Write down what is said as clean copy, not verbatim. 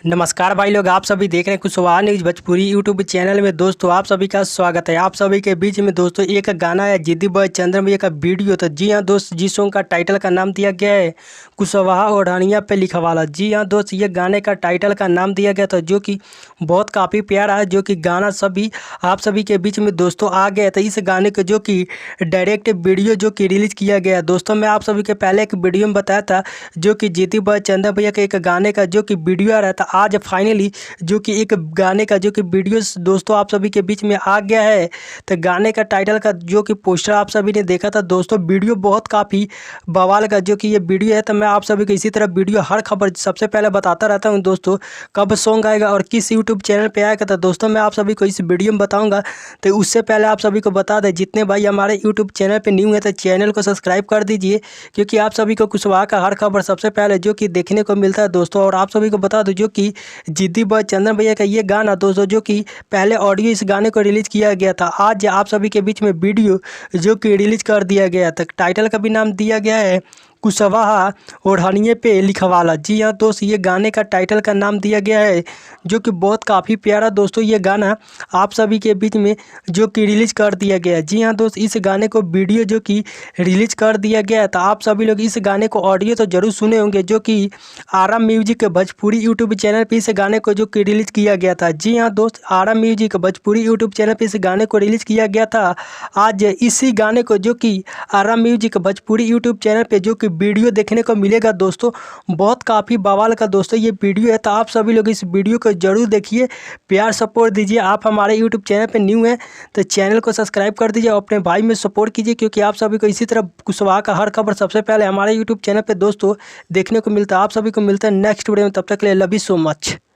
नमस्कार भाई लोग, आप सभी देख रहे हैं Kushwaha news Bhojpuri YouTube channel में। दोस्तों आप सभी का स्वागत है। आप सभी के बीच में दोस्तों एक गाना है जिद्दी बॉय चंद्र भैया का वीडियो था। जी हाँ दोस्त, जिस सॉन्ग का टाइटल का नाम दिया गया है कुशवाहा ओढ़निया पे लिखा वाला। जी हाँ दोस्त, ये गाने का टाइटल का नाम दिया गया था जो कि बहुत काफ़ी प्यारा है। जो कि गाना सभी आप सभी के बीच में दोस्तों आ गया था। इस गाने को जो कि डायरेक्ट वीडियो जो कि रिलीज़ किया गया दोस्तों, मैं आप सभी के पहले एक वीडियो में बताया था जो कि जिद्दी बॉय चंद्र भैया के एक गाने का जो कि वीडियो आ रहा था। आज फाइनली जो कि एक गाने का जो कि वीडियो दोस्तों आप सभी के बीच में आ गया है। तो गाने का टाइटल का जो कि पोस्टर आप सभी ने देखा था दोस्तों, वीडियो बहुत काफ़ी बवाल का जो कि ये वीडियो है। तो मैं आप सभी को इसी तरह वीडियो हर खबर सबसे पहले बताता रहता हूँ दोस्तों, कब सॉन्ग आएगा और किस यूट्यूब चैनल पे आएगा। तो दोस्तों मैं आप सभी को इस वीडियो में बताऊँगा। तो उससे पहले आप सभी को बता दें, जितने भाई हमारे यूट्यूब चैनल पर न्यू है तो चैनल को सब्सक्राइब कर दीजिए, क्योंकि आप सभी को कुशवाहा का हर खबर सबसे पहले जो कि देखने को मिलता है दोस्तों। और आप सभी को बता दो जो कि जिद्दी बॉय चंदन भैया का ये गाना दोस्तों, जो कि पहले ऑडियो इस गाने को रिलीज़ किया गया था, आज आप सभी के बीच में वीडियो जो कि रिलीज़ कर दिया गया था। टाइटल का भी नाम दिया गया है कुशवाहा ओढ़निए पे लिखवाला। जी हाँ दोस्त, ये गाने का टाइटल का नाम दिया गया है जो कि बहुत काफ़ी प्यारा दोस्तों ये गाना आप सभी के बीच में जो कि रिलीज़ कर दिया गया है। जी हाँ दोस्त, इस गाने को वीडियो जो कि रिलीज़ कर दिया गया है। तो आप सभी लोग इस गाने को ऑडियो तो ज़रूर सुने होंगे, जो कि आराम म्यूजिक भोजपुरी यूट्यूब चैनल पे इस गाने को जो कि रिलीज़ किया गया था। जी हाँ दोस्त, आराम म्यूजिक भोजपुरी यूट्यूब चैनल पे इस गाने को रिलीज़ किया गया था। आज इसी गाने को जो कि आराम म्यूजिक भोजपुरी यूट्यूब चैनल पे जो कि वीडियो देखने को मिलेगा दोस्तों, बहुत काफ़ी बवाल का दोस्तों ये वीडियो है। तो आप सभी लोग इस वीडियो को जरूर देखिए, प्यार सपोर्ट दीजिए। आप हमारे यूट्यूब चैनल पे न्यू हैं तो चैनल को सब्सक्राइब कर दीजिए और अपने भाई में सपोर्ट कीजिए, क्योंकि आप सभी को इसी तरह कुशवाहा का हर खबर सबसे पहले हमारे यूट्यूब चैनल पे दोस्तों देखने को मिलता है। आप सभी को मिलता है नेक्स्ट वीडियो में, तब तक के लिए लव यू सो मच।